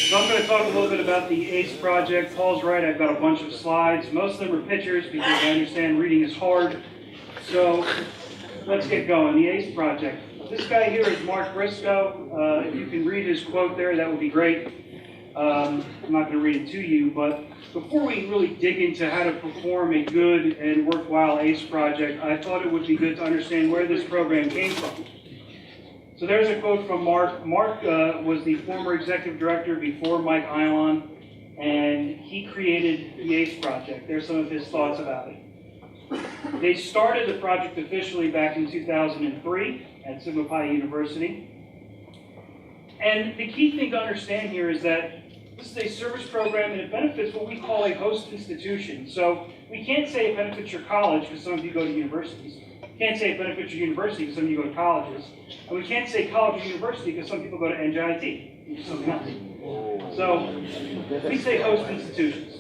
So I'm going to talk a little bit about the ACE project. Paul's right, I've got a bunch of slides. Most of them are pictures because I understand reading is hard. So let's get going. The ACE project. This guy here is Mark Briscoe. If you can read his quote there, that would be great. I'm not going to read it to you, but before we really dig into how to perform a good and worthwhile ACE project, I thought it would be good to understand where this program came from. So there's a quote from Mark. Mark was the former executive director before Mike Ilon, and he created the ACE project. There's some of his thoughts about it. They started the project officially back in 2003 at Sigma Pi University. And the key thing to understand here is that this is a service program and it benefits what we call a host institution. So we can't say it benefits your college because some of you go to universities. We can't say it benefits your university because some of you go to colleges. And we can't say college or university because some people go to NJIT, which is something else. So we say host institutions.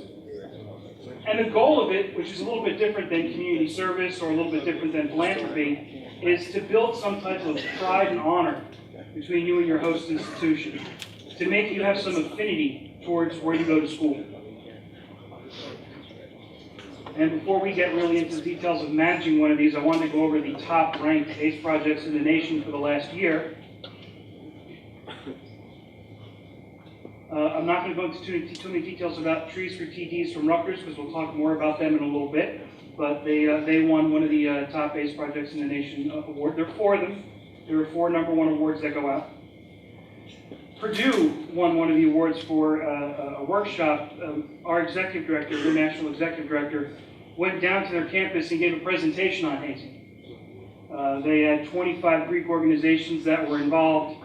And the goal of it, which is a little bit different than community service or a little bit different than philanthropy, is to build some type of pride and honor between you and your host institution, to make you have some affinity towards where you go to school. And before we get really into the details of managing one of these, I wanted to go over the top ranked ACE projects in the nation for the last year. I'm not going to go into too many details about Trees for TDs from Rutgers because we'll talk more about them in a little bit. But they won one of the top ACE projects in the nation award. There are four of them. There are 4 #1 awards that go out. Purdue won one of the awards for a workshop. Our executive director, the national executive director, went down to their campus and gave a presentation on hazing. They had 25 Greek organizations that were involved,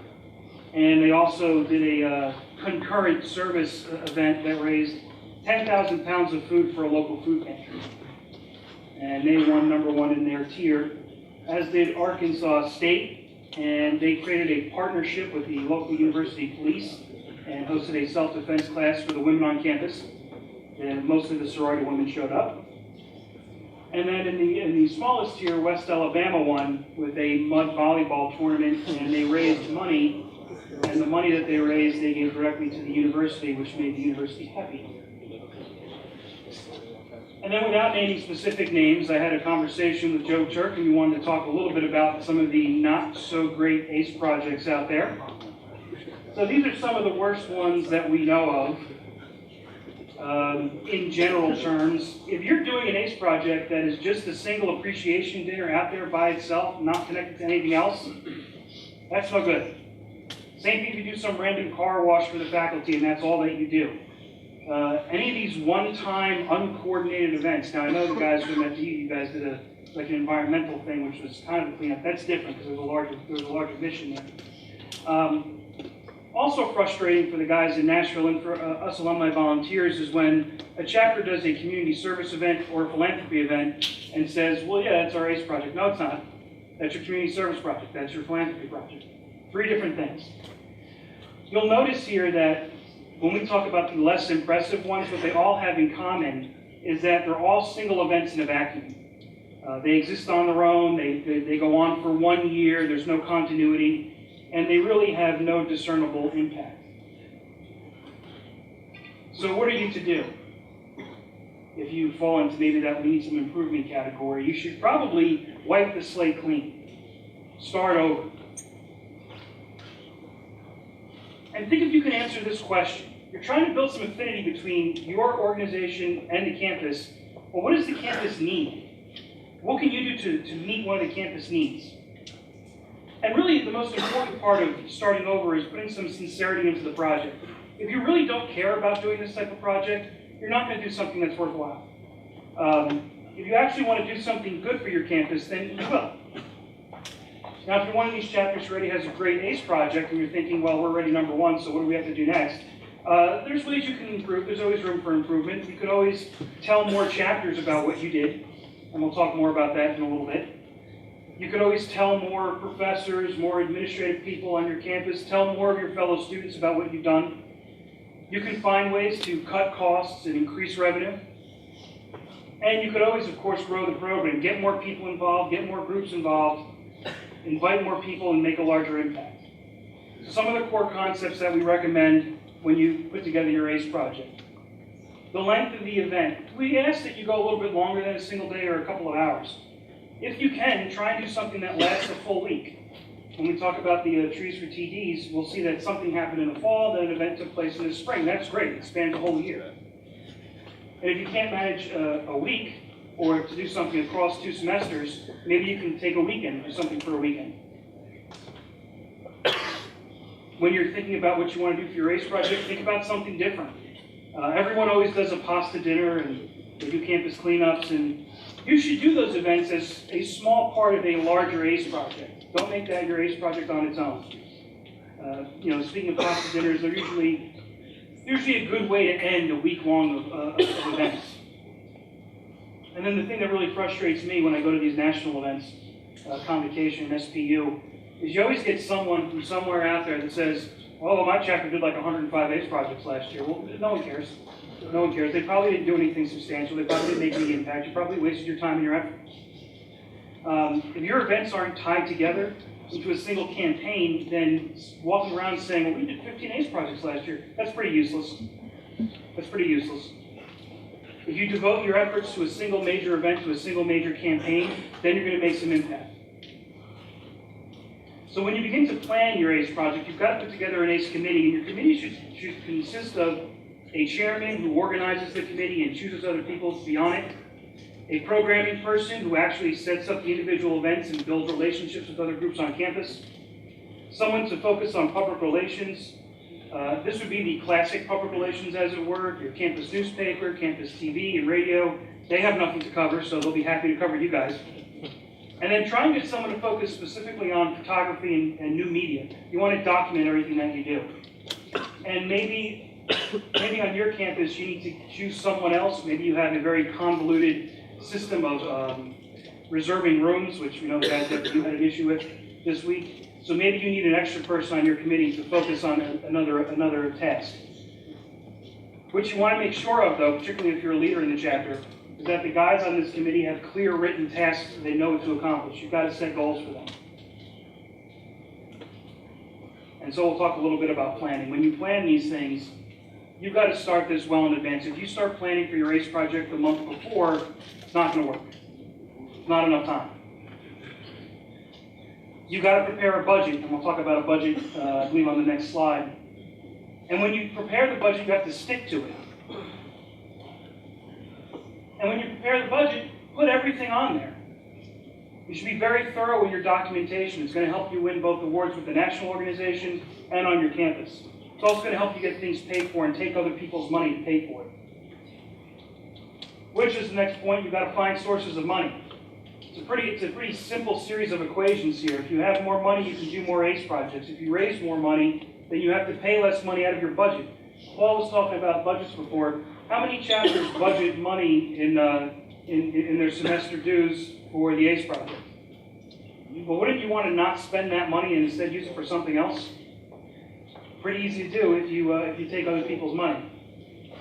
and they also did a concurrent service event that raised 10,000 pounds of food for a local food pantry. And they won #1 in their tier, as did Arkansas State. And they created a partnership with the local university police and hosted a self-defense class for the women on campus. And mostly the sorority women showed up. And then in the smallest tier, West Alabama won with a mud volleyball tournament, and they raised money. And the money that they raised, they gave directly to the university, which made the university happy. And then without naming specific names, I had a conversation with Joe Turk, and we wanted to talk a little bit about some of the not-so-great ACE projects out there. So these are some of the worst ones that we know of. In general terms, if you're doing an ACE project that is just a single appreciation dinner out there by itself, not connected to anything else, that's no good. Same thing if you do some random car wash for the faculty and that's all that you do. Any of these one-time, uncoordinated events. Now, I know the guys from FDU, you guys did an environmental thing, which was kind of a cleanup. That's different because there's a larger mission there. Also frustrating for the guys in Nashville and for us alumni volunteers is when a chapter does a community service event or a philanthropy event and says, well, yeah, that's our ACE project. No, it's not. That's your community service project. That's your philanthropy project. 3 different things. You'll notice here that when we talk about the less impressive ones, what they all have in common is that they're all single events in a vacuum. They exist on their own, they go on for 1 year, there's no continuity, and they really have no discernible impact. So what are you to do? If you fall into maybe that we need some improvement category, you should probably wipe the slate clean. Start over. And think if you can answer this question. You're trying to build some affinity between your organization and the campus. Well, what does the campus need? What can you do to meet one of the campus needs? And really, the most important part of starting over is putting some sincerity into the project. If you really don't care about doing this type of project, you're not going to do something that's worthwhile. If you actually want to do something good for your campus, then you will. Now, if you're one of these chapters who already has a great ACE project and you're thinking, well, we're already #1, so what do we have to do next? There's ways you can improve. There's always room for improvement. You could always tell more chapters about what you did, and we'll talk more about that in a little bit. You could always tell more professors, more administrative people on your campus, tell more of your fellow students about what you've done. You can find ways to cut costs and increase revenue. And you could always, of course, grow the program, get more people involved, get more groups involved, invite more people, and make a larger impact. Some of the core concepts that we recommend when you put together your ACE project. The length of the event. We ask that you go a little bit longer than a single day or a couple of hours. If you can, try and do something that lasts a full week. When we talk about the trees for TDs, we'll see that something happened in the fall, then an event took place in the spring. That's great. It spans a whole year. And if you can't manage a week, or to do something across 2 semesters, maybe you can take a weekend and do something for a weekend. When you're thinking about what you want to do for your ACE project, think about something different. Everyone always does a pasta dinner and they do campus cleanups, and you should do those events as a small part of a larger ACE project. Don't make that your ACE project on its own. Speaking of pasta dinners, they're usually a good way to end a week long of events. And then the thing that really frustrates me when I go to these national events, Convocation, SPU, is you always get someone from somewhere out there that says, "Oh, my chapter did like 105 ACE projects last year." Well, no one cares. No one cares. They probably didn't do anything substantial. They probably didn't make any impact. You probably wasted your time and your effort. If your events aren't tied together into a single campaign, then walking around saying, "Well, we did 15 ACE projects last year," that's pretty useless. That's pretty useless. If you devote your efforts to a single major event, to a single major campaign, then you're going to make some impact. So when you begin to plan your ACE project, you've got to put together an ACE committee, and your committee should consist of a chairman who organizes the committee and chooses other people to be on it, a programming person who actually sets up the individual events and builds relationships with other groups on campus, someone to focus on public relations. This would be the classic public relations, as it were, your campus newspaper, campus TV, and radio. They have nothing to cover, so they'll be happy to cover you guys. And then try and get someone to focus specifically on photography and new media. You want to document everything that you do. And maybe on your campus you need to choose someone else. Maybe you have a very convoluted system of reserving rooms, which we know the guys that you had an issue with this week. So maybe you need an extra person on your committee to focus on another task. What you want to make sure of, though, particularly if you're a leader in the chapter, is that the guys on this committee have clear written tasks they know what to accomplish. You've got to set goals for them. And so we'll talk a little bit about planning. When you plan these things, you've got to start this well in advance. If you start planning for your ACE project the month before, it's not going to work. It's not enough time. You've got to prepare a budget, and we'll talk about a budget, I believe, on the next slide. And when you prepare the budget, you have to stick to it. And when you prepare the budget, put everything on there. You should be very thorough with your documentation. It's going to help you win both awards with the national organization and on your campus. It's also going to help you get things paid for and take other people's money to pay for it. Which is the next point. You've got to find sources of money. It's a pretty simple series of equations here. If you have more money, you can do more ACE projects. If you raise more money, then you have to pay less money out of your budget. Paul was talking about budgets before. How many chapters budget money in their semester dues for the ACE project? Well, wouldn't you want to not spend that money and instead use it for something else? Pretty easy to do if you take other people's money.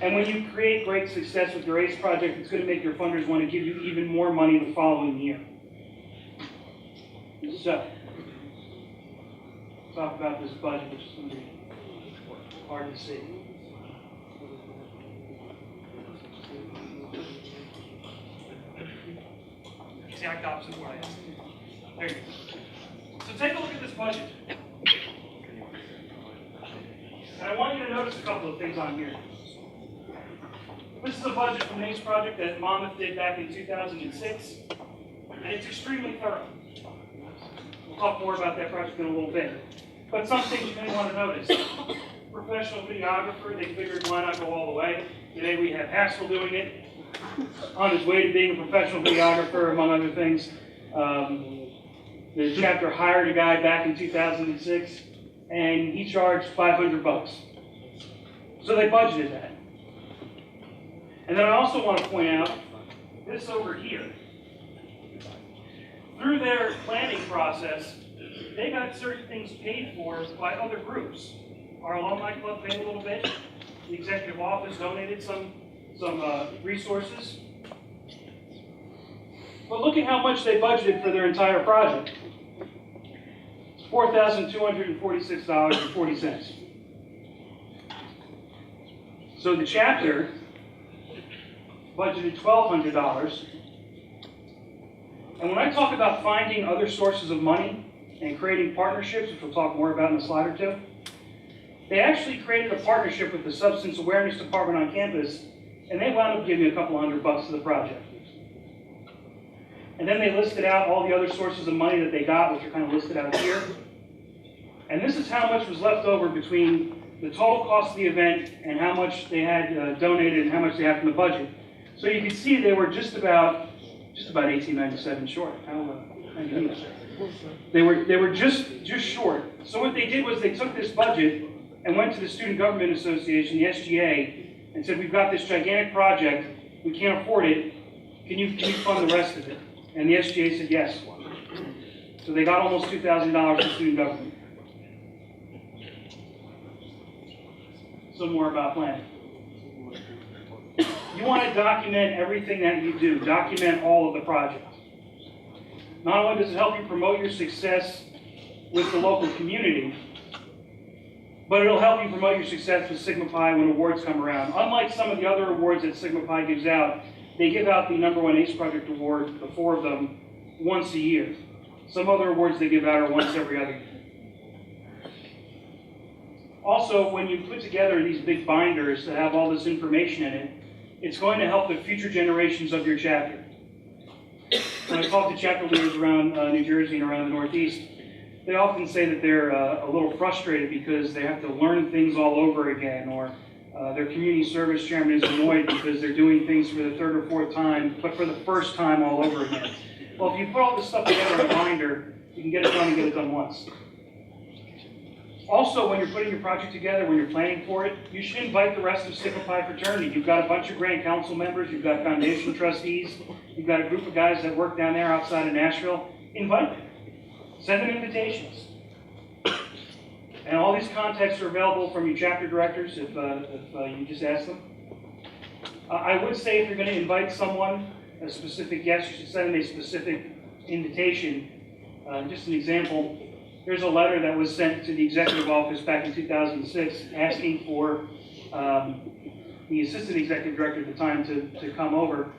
And when you create great success with your ACE project, it's going to make your funders want to give you even more money the following year. So, talk about this budget, which is going to be hard to see. Exact opposite of what I asked. There you go. So take a look at this budget. And I want you to notice a couple of things on here. This is a budget from an ACE project that Monmouth did back in 2006, and it's extremely thorough. We'll talk more about that project in a little bit. But some things you may want to notice. Professional videographer, they figured why not go all the way. Today we have Haskell doing it, on his way to being a professional videographer, among other things. The chapter hired a guy back in 2006, and he charged $500. So they budgeted that. And then I also want to point out this over here. Through their planning process, they got certain things paid for by other groups. Our alumni club paid a little bit. The executive office donated some resources. But look at how much they budgeted for their entire project. It's $4,246.40. So the chapter budgeted $1,200. And when I talk about finding other sources of money and creating partnerships, which we'll talk more about in a slide or two, they actually created a partnership with the Substance Awareness Department on campus, and they wound up giving me a couple $100 to the project. And then they listed out all the other sources of money that they got, which are kind of listed out here. And this is how much was left over between the total cost of the event and how much they had donated and how much they had from the budget. So you can see they were just about $1897 short. They were just short. So what they did was they took this budget and went to the Student Government Association, the SGA, and said, we've got this gigantic project, we can't afford it, can you fund the rest of it? And the SGA said yes. So they got almost $2,000 from student government. Some more about planning. You want to document everything that you do. Document all of the projects. Not only does it help you promote your success with the local community, but it'll help you promote your success with Sigma Pi when awards come around. Unlike some of the other awards that Sigma Pi gives out, they give out the #1 ACE Project Award, the 4 of them, once a year. Some other awards they give out are once every other year. Also, when you put together these big binders that have all this information in it, it's going to help the future generations of your chapter. When I talk to chapter leaders around New Jersey and around the Northeast, they often say that they're a little frustrated because they have to learn things all over again, or their community service chairman is annoyed because they're doing things for the 3rd or 4th time, but for the first time all over again. Well, if you put all this stuff together in a binder, you can get it done and get it done once. Also, when you're putting your project together, when you're planning for it, you should invite the rest of Sigma Pi Fraternity. You've got a bunch of Grand Council members, you've got foundation trustees, you've got a group of guys that work down there outside of Nashville. Invite them. Send them invitations. And all these contacts are available from your chapter directors if you just ask them. I would say if you're going to invite someone, a specific guest, you should send them a specific invitation. Just an example, there's a letter that was sent to the executive office back in 2006 asking for the assistant executive director at the time to come over.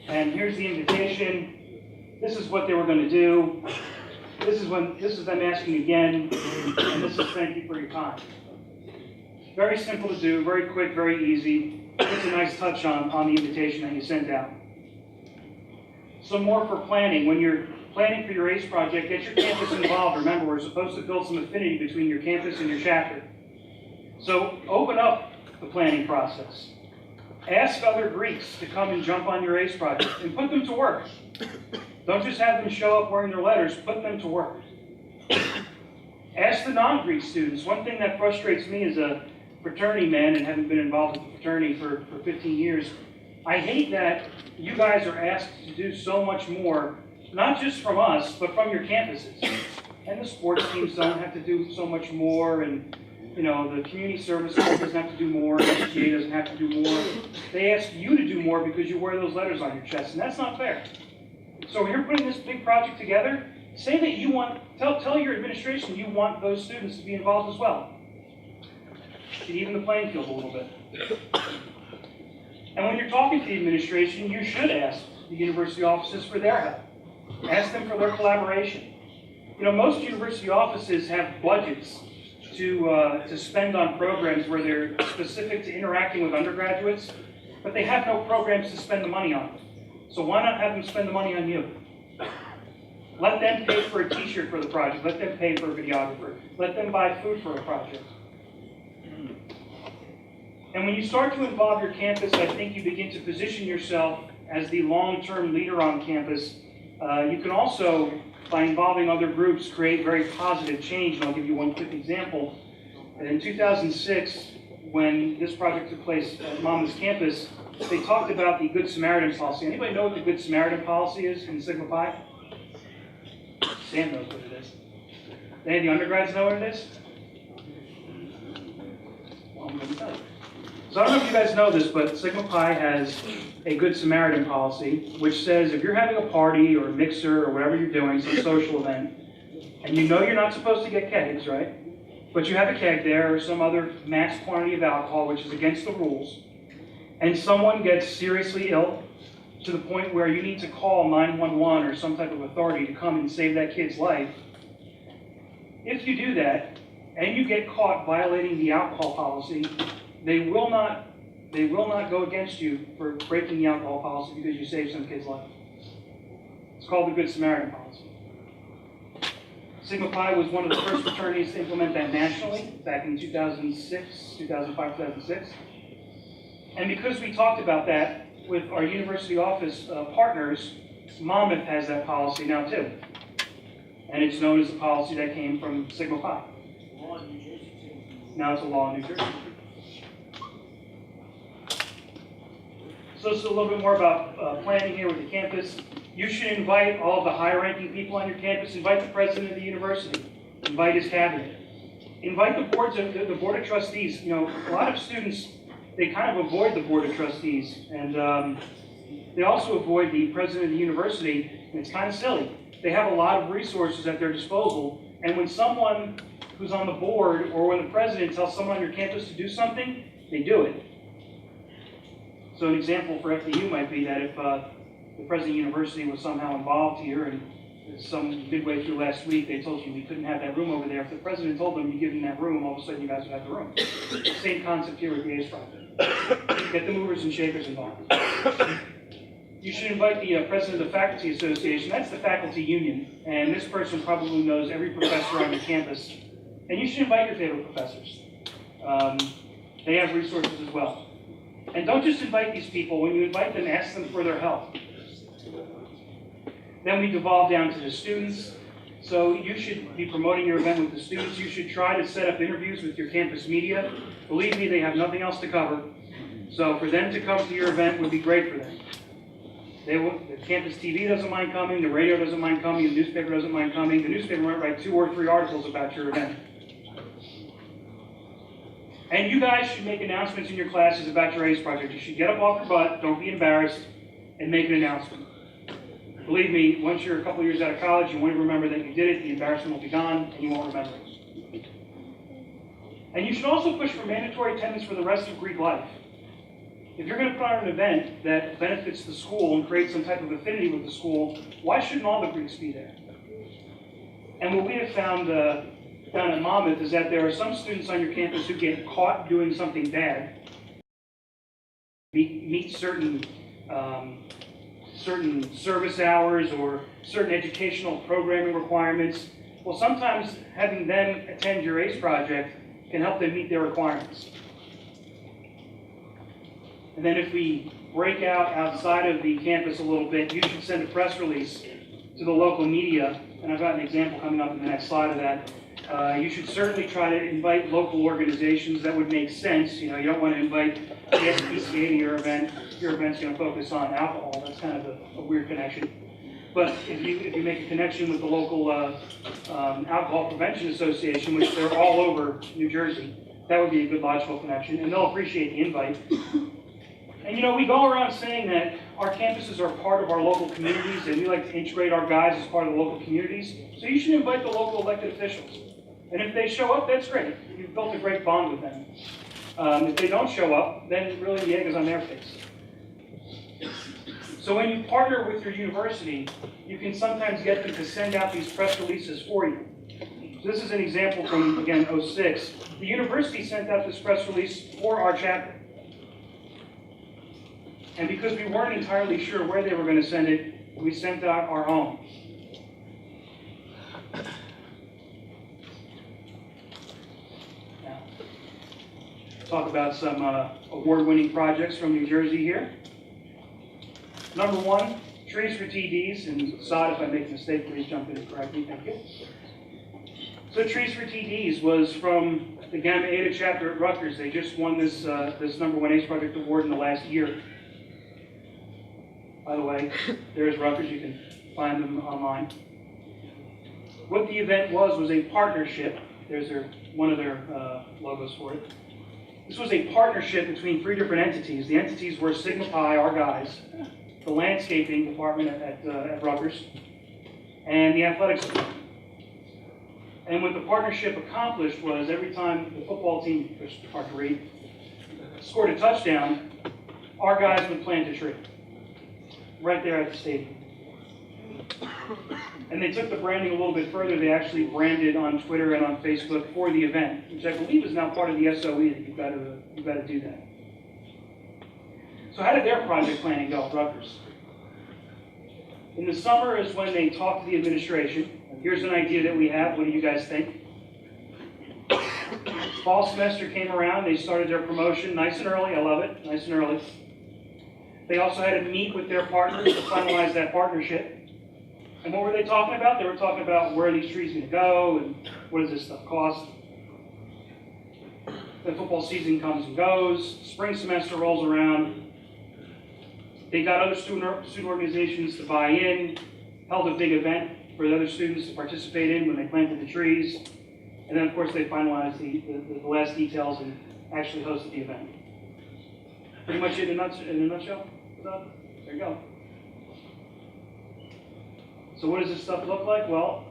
And here's the invitation. This is what they were going to do. This is them asking again, and this is thank you for your time. Very simple to do, very quick, very easy. It's a nice touch on the invitation that you sent out. Some more for planning. When you're planning for your ACE project, get your campus involved. Remember, we're supposed to build some affinity between your campus and your chapter. So open up the planning process. Ask other Greeks to come and jump on your ACE project and put them to work. Don't just have them show up wearing their letters, put them to work. Ask the non-Greek students. One thing that frustrates me as a fraternity man and having been involved with the fraternity for 15 years, I hate that you guys are asked to do so much more, not just from us, but from your campuses. And the sports teams don't have to do so much more, and the community service doesn't have to do more, the SGA doesn't have to do more. They ask you to do more because you wear those letters on your chest, and that's not fair. So when you're putting this big project together, say that you want, tell your administration you want those students to be involved as well. Should even the playing field a little bit. And when you're talking to the administration, you should ask the university offices for their help. Ask them for their collaboration. Most university offices have budgets to spend on programs where they're specific to interacting with undergraduates, but they have no programs to spend the money on. So why not have them spend the money on you? Let them pay for a t-shirt for the project. Let them pay for a videographer. Let them buy food for a project. And when you start to involve your campus, I think you begin to position yourself as the long-term leader on campus. You can also, by involving other groups, create very positive change. And I'll give you one quick example. In 2006, when this project took place at Monmouth's campus, they talked about the Good Samaritan policy. Anybody know what the Good Samaritan policy is in Sigma Pi? Sam knows what it is. Any of the undergrads know what it is? Well, I'm going to tell you. So I don't know if you guys know this, but Sigma Pi has a Good Samaritan policy, which says if you're having a party or a mixer or whatever you're doing, some social event, and you know you're not supposed to get kegs, right? but you have a keg there or some other mass quantity of alcohol, which is against the rules, and someone gets seriously ill to the point where you need to call 911 or some type of authority to come and save that kid's life, if you do that and you get caught violating the alcohol policy, they will not go against you for breaking the alcohol policy because you saved some kid's life. It's called the Good Samaritan policy. Sigma Pi was one of the first fraternities to implement that nationally back in 2005, 2006. And because we talked about that with our university office partners, Monmouth has that policy now too. And it's known as a policy that came from Sigma Pi. Now it's a law in New Jersey. So this is a little bit more about planning here with the campus. You should invite all of the high-ranking people on your campus. Invite the president of the university. Invite his cabinet. Invite the board of trustees. You know, a lot of students, they kind of avoid the board of trustees, and they also avoid the president of the university. And it's kind of silly. They have a lot of resources at their disposal, and when someone who's on the board or when the president tells someone on your campus to do something, they do it. So an example for FDU might be that if the president of the university was somehow involved here, and some midway through last week they told you we couldn't have that room over there. If the president told them you give them that room, all of a sudden you guys would have the room. Same concept here with the ACE project. Get the movers and shakers involved. You should invite the president of the Faculty Association. That's the faculty union, and this person probably knows every professor on your campus. And you should invite your favorite professors. They have resources as well. And don't just invite these people. When you invite them, ask them for their help. Then we devolve down to the students. So you should be promoting your event with the students. You should try to set up interviews with your campus media. Believe me, they have nothing else to cover. So for them to come to your event would be great for them. The campus TV doesn't mind coming, the radio doesn't mind coming, the newspaper doesn't mind coming. The newspaper might write 2 or 3 articles about your event. And you guys should make announcements in your classes about your ACE project. You should get up off your butt, don't be embarrassed, and make an announcement. Believe me, once you're a couple years out of college, you won't even remember that you did it, the embarrassment will be gone, and you won't remember it. And you should also push for mandatory attendance for the rest of Greek life. If you're going to put on an event that benefits the school and create some type of affinity with the school, why shouldn't all the Greeks be there? And what we have found down at Monmouth is that there are some students on your campus who get caught doing something bad, meet certain service hours or certain educational programming requirements. Well, sometimes having them attend your ACE project can help them meet their requirements. And then if we break out outside of the campus a little bit, you should send a press release to the local media, and I've got an example coming up in the next slide of that. You should certainly try to invite local organizations that would make sense. You know, you don't want to invite the SPCA to your event. Your event's going to focus on alcohol. That's kind of a weird connection. But if you make a connection with the local Alcohol Prevention Association, which they're all over New Jersey, that would be a good logical connection, and they'll appreciate the invite. And you know, we go around saying that our campuses are part of our local communities, and we like to integrate our guys as part of the local communities. So you should invite the local elected officials. And if they show up, that's great. You've built a great bond with them. If they don't show up, then really the egg is on their face. So when you partner with your university, you can sometimes get them to send out these press releases for you. So this is an example from, again, 06. The university sent out this press release for our chapter. And because we weren't entirely sure where they were going to send it, we sent out our own. Now, talk about some award-winning projects from New Jersey here. Number 1, Trees for TDs, and Saad, if I make a mistake, please jump in and correct me, thank you. So Trees for TDs was from the Gamma Eta chapter at Rutgers. They just won this number 1 ACE project award in the last year. By the way, there's Rutgers, you can find them online. What the event was a partnership. There's one of their logos for it. This was a partnership between 3 different entities. The entities were Sigma Pi, our guys, the landscaping department at Rutgers, and the athletics department. And what the partnership accomplished was every time the football team, which is hard to read, scored a touchdown, our guys would plant a tree right there at the stadium. And they took the branding a little bit further. They actually branded on Twitter and on Facebook for the event, which I believe is now part of the SOE that you've got to do that. So how did their project planning go at Rutgers? In the summer is when they talked to the administration. Here's an idea that we have. What do you guys think? Fall semester came around. They started their promotion nice and early. I love it. Nice and early. They also had to meet with their partners to finalize that partnership. And what were they talking about? They were talking about where are these trees going to go and what does this stuff cost. The football season comes and goes. Spring semester rolls around. They got other student organizations to buy in, held a big event for the other students to participate in when they planted the trees. And then, of course, they finalized the last details and actually hosted the event. Pretty much in a nutshell. There you go. So what does this stuff look like? Well,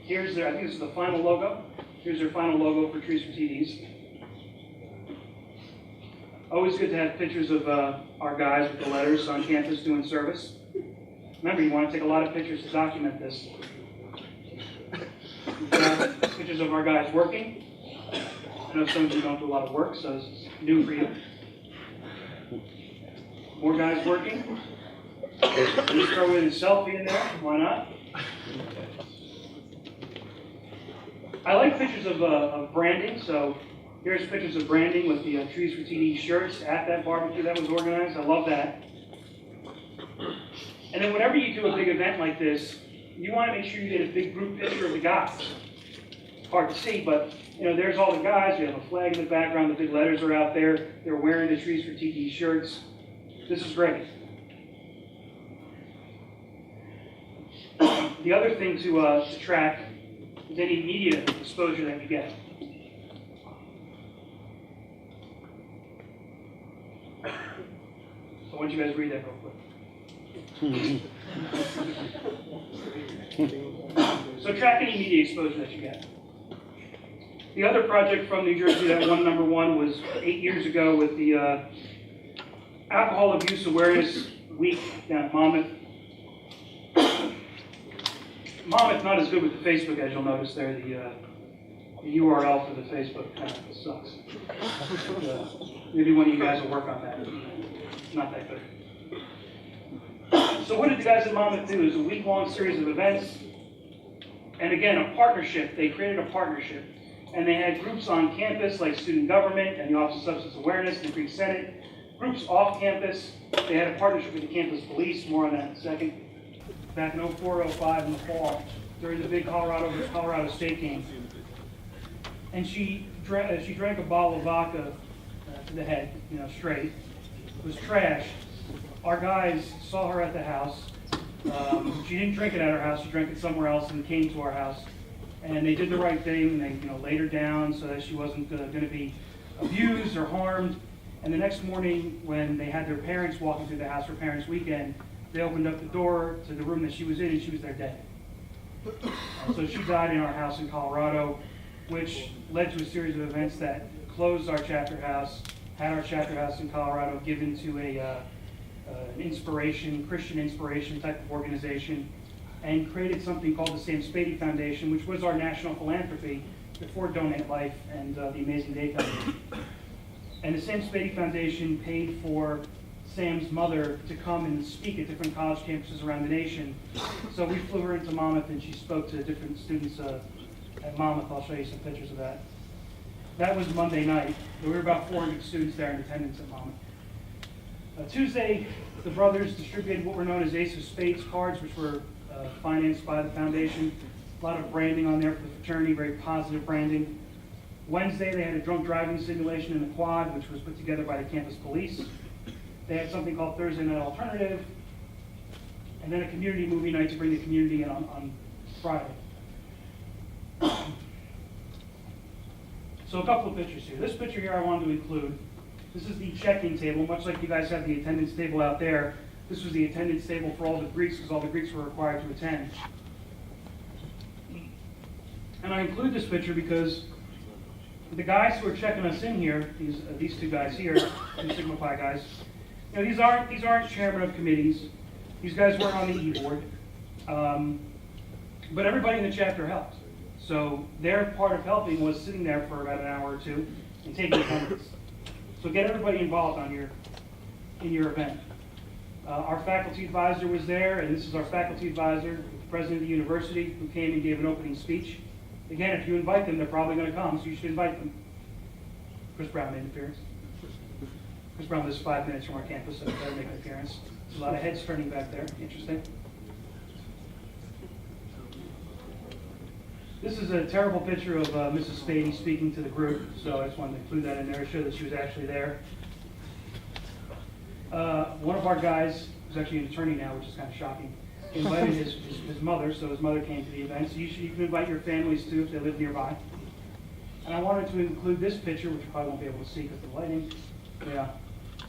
here's their, I think this is the final logo. Here's their final logo for Trees for TDs. Always good to have pictures of our guys with the letters on campus doing service. Remember, you want to take a lot of pictures to document this. Pictures of our guys working. I know some of you don't do a lot of work, so this is new for you. More guys working. Just throw in a selfie in there, why not? I like pictures of branding, so here's pictures of branding with the Trees for TD shirts at that barbecue that was organized. I love that. And then whenever you do a big event like this, you want to make sure you get a big group picture of the guys. It's hard to see, but there's all the guys. You have a flag in the background. The big letters are out there. They're wearing the Trees for TD shirts. This is great. The other thing to track is any media exposure that you get. So I want you guys to read that real quick. So track any media exposure that you get. The other project from New Jersey that won #1 was 8 years ago with the Alcohol Abuse Awareness Week down at Monmouth. Monmouth not as good with the Facebook, as you'll notice there. The URL for the Facebook kind of sucks. Maybe one of you guys will work on that. It's not that good. So what did the guys at Monmouth do? It was a week-long series of events. And again, a partnership. They created a partnership. And they had groups on campus like student government and the Office of Substance Awareness and the Greek Senate. Groups off campus. They had a partnership with the campus police. More on that in a second. Back in 04, 05 in the fall, during the big Colorado State game. And she drank a bottle of vodka to the head, straight. It was trash. Our guys saw her at the house. She didn't drink it at our house. She drank it somewhere else and came to our house. And they did the right thing. They laid her down so that she wasn't going to be abused or harmed. And the next morning, when they had their parents walking through the house for Parents' Weekend, they opened up the door to the room that she was in, and she was there dead. So she died in our house in Colorado, which led to a series of events that closed our chapter house, had our chapter house in Colorado given to an Christian inspiration type of organization, and created something called the Sam Spady Foundation, which was our national philanthropy before Donate Life and the Amazing Day Foundation. And the Sam Spady Foundation paid for Sam's mother to come and speak at different college campuses around the nation. So we flew her into Monmouth and she spoke to different students at Monmouth. I'll show you some pictures of that. That was Monday night. There were about 400 students there in attendance at Monmouth. Tuesday, the brothers distributed what were known as Ace of Spades cards, which were financed by the foundation. A lot of branding on there for the fraternity, very positive branding. Wednesday, they had a drunk driving simulation in the quad, which was put together by the campus police. They had something called Thursday Night Alternative, and then a community movie night to bring the community in on Friday. So a couple of pictures here. This picture here I wanted to include. This is the check-in table, much like you guys have the attendance table out there. This was the attendance table for all the Greeks, because all the Greeks were required to attend. And I include this picture because the guys who are checking us in here, these two guys here, two Sigma Pi guys, you know, these aren't chairmen of committees. These guys weren't on the e-board. But everybody in the chapter helped. So their part of helping was sitting there for about an hour or two and taking attendance. So get everybody involved in your event. Our faculty advisor was there, and this is our faculty advisor, the president of the university, who came and gave an opening speech. Again, if you invite them, they're probably going to come, so you should invite them. Chris Brown made an appearance. Chris Brown lives 5 minutes from our campus, so he better make an appearance. There's a lot of heads turning back there. Interesting. This is a terrible picture of Mrs. Spady speaking to the group, so I just wanted to include that in there to show that she was actually there. One of our guys, who's actually an attorney now, which is kind of shocking, invited his mother, so his mother came to the event. So you can invite your families too if they live nearby. And I wanted to include this picture, which you probably won't be able to see because of the lighting. Yeah.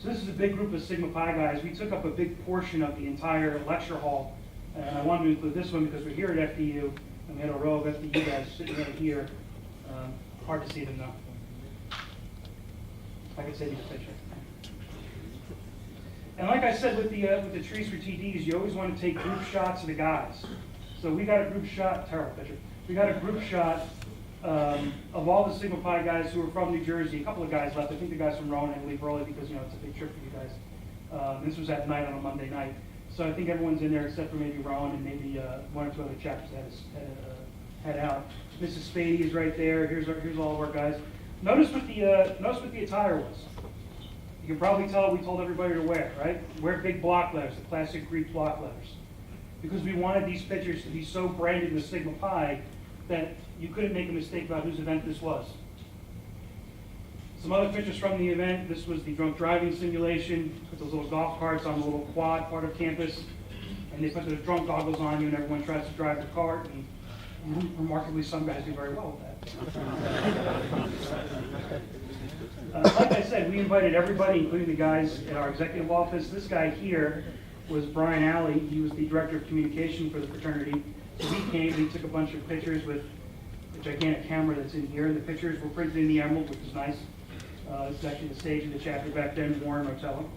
So this is a big group of Sigma Pi guys. We took up a big portion of the entire lecture hall. And I wanted to include this one because we're here at FDU, and we had a row of FDU guys sitting right here. Hard to see them though. I could save you the picture. And like I said with the trees for TDs, you always want to take group shots of the guys. So we got a group shot, terrible picture. We got a group shot of all the Sigma Pi guys who were from New Jersey. A couple of guys left. I think the guys from Rowan had to leave early because, you know, it's a big trip for you guys. This was at night on a Monday night. So I think everyone's in there except for maybe Rowan and maybe one or two other chapters that had out. Mrs. Spady is right there. Here's all of our guys. Notice what the attire was. You can probably tell we told everybody to wear, right? Wear big block letters, the classic Greek block letters. Because we wanted these pictures to be so branded with Sigma Pi that you couldn't make a mistake about whose event this was. Some other pictures from the event. This was the drunk driving simulation. Put those little golf carts on the little quad part of campus. And they put those drunk goggles on you and everyone tries to drive the cart. And remarkably, some guys do very well with that. Like I said, we invited everybody, including the guys in our executive office. This guy here was Brian Alley. He was the director of communication for the fraternity. So he came and he took a bunch of pictures with a gigantic camera that's in here. And the pictures were printed in the emerald, which is nice. This is actually the stage of the chapter back then, Warren Rotella.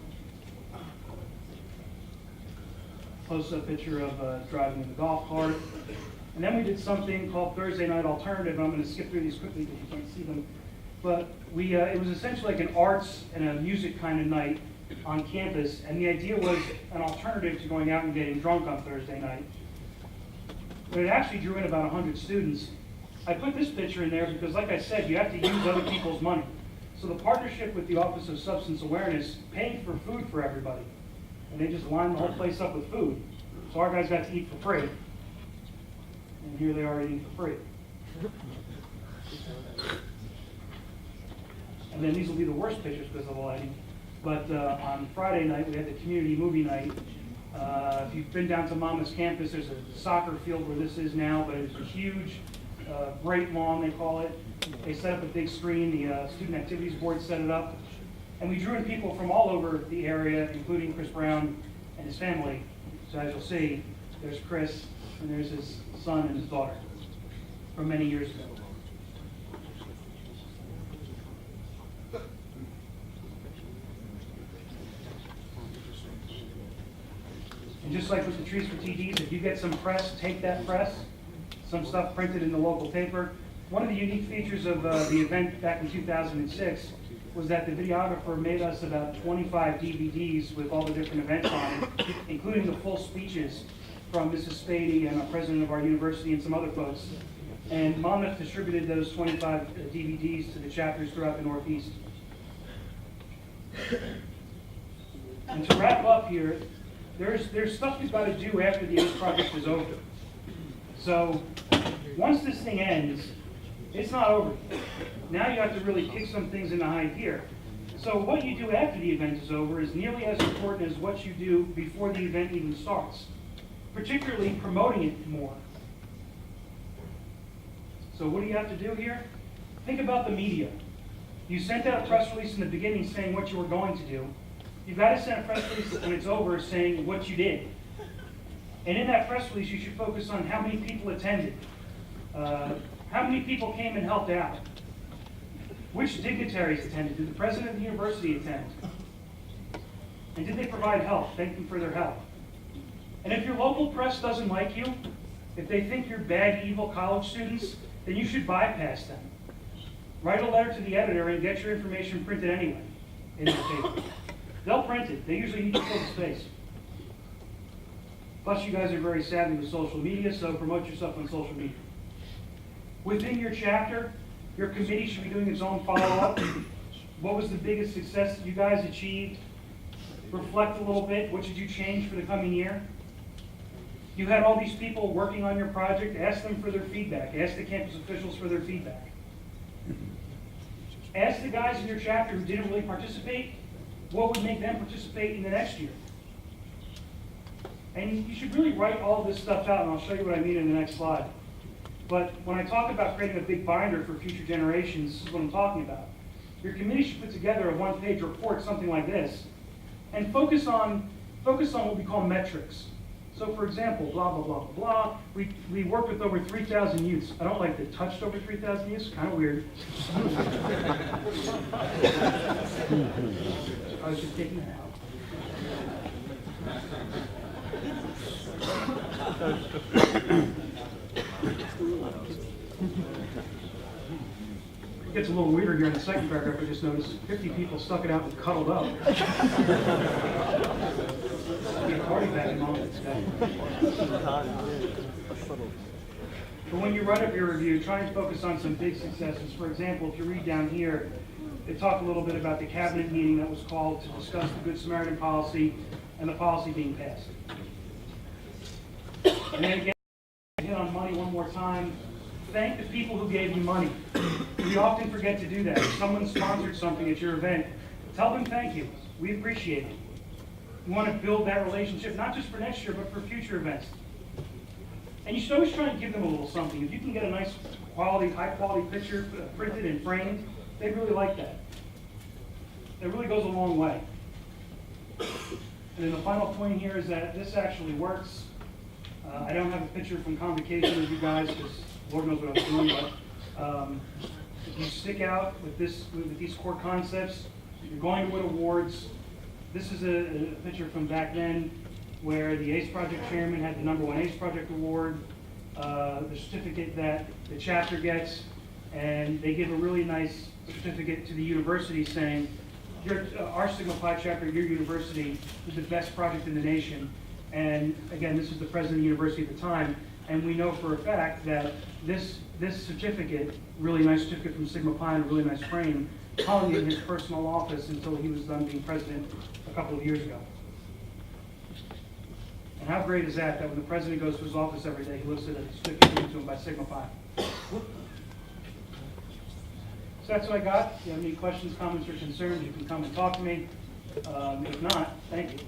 Close-up picture of driving in the golf cart. And then we did something called Thursday Night Alternative. I'm going to skip through these quickly because you can't see them. But it was essentially like an arts and a music kind of night on campus, and the idea was an alternative to going out and getting drunk on Thursday night. But it actually drew in about 100 students. I put this picture in there because, like I said, you have to use other people's money. So the partnership with the Office of Substance Awareness paid for food for everybody, and they just lined the whole place up with food. So our guys got to eat for free, and here they are eating for free. And then these will be the worst pictures because of the lighting. But on Friday night, we had the community movie night. If you've been down to Mama's campus, there's a soccer field where this is now, but it's a huge, great lawn, they call it. They set up a big screen. The Student Activities Board set it up. And we drew in people from all over the area, including Chris Brown and his family. So as you'll see, there's Chris, and there's his son and his daughter from many years ago. And just like with the Trees for TDs, if you get some press, take that press, some stuff printed in the local paper. One of the unique features of the event back in 2006 was that the videographer made us about 25 DVDs with all the different events on it, including the full speeches from Mrs. Spady and the president of our university and some other folks. And Monmouth distributed those 25 DVDs to the chapters throughout the Northeast. And to wrap up here, there's stuff we've got to do after the ACE project is over. So once this thing ends, it's not over. Now you have to really kick some things into high gear. So what you do after the event is over is nearly as important as what you do before the event even starts, particularly promoting it more. So what do you have to do here? Think about the media. You sent out a press release in the beginning saying what you were going to do. You've got to send a press release when it's over saying what you did. And in that press release, you should focus on how many people attended, How many people came and helped out? Which dignitaries attended? Did the president of the university attend? And did they provide help? Thank them for their help. And if your local press doesn't like you, if they think you're bad, evil college students, then you should bypass them. Write a letter to the editor and get your information printed anyway in the paper. They'll print it. They usually need to fill the space. Plus, you guys are very savvy with social media, so promote yourself on social media. Within your chapter, your committee should be doing its own follow-up. What was the biggest success that you guys achieved? Reflect a little bit. What should you change for the coming year? You had all these people working on your project. Ask them for their feedback. Ask the campus officials for their feedback. Ask the guys in your chapter who didn't really participate, what would make them participate in the next year? And you should really write all this stuff out, and I'll show you what I mean in the next slide. But when I talk about creating a big binder for future generations, this is what I'm talking about. Your committee should put together a one-page report, something like this, and focus on what we call metrics. So for example, blah, blah, blah, blah, blah. We worked with over 3,000 youths. I don't like the touched over 3,000 youths, kind of weird. I was just taking that out. It gets a little weirder here in the second paragraph. I just noticed 50 people stuck it out and cuddled up. Be a party back in moment today. But when you write up your review, try and focus on some big successes. For example, if you read down here, they talk a little bit about the cabinet meeting that was called to discuss the Good Samaritan policy and the policy being passed. And then again, hit on money one more time. Thank the people who gave you money. We often forget to do that. If someone sponsored something at your event, tell them thank you. We appreciate it. You want to build that relationship, not just for next year, but for future events. And you should always try and give them a little something. If you can get a nice quality, high quality picture printed and framed, they really like that. It really goes a long way. And then the final point here is that this actually works. I don't have a picture from convocation with you guys because Lord knows what I was doing, but if you stick out with these core concepts, you're going to win awards. This is a picture from back then where the ACE Project chairman had the #1 ACE Project award, the certificate that the chapter gets, and they give a really nice certificate to the university saying, our Sigma Pi chapter, your university, is the best project in the nation. And again, this is the president of the university at the time, and we know for a fact that this certificate, really nice certificate from Sigma Pi and a really nice frame, hung in his personal office until he was done being president a couple of years ago. And how great is that when the president goes to his office every day, he looks at a certificate given to him by Sigma Pi. So that's what I got. If you have any questions, comments, or concerns, you can come and talk to me. If not, thank you.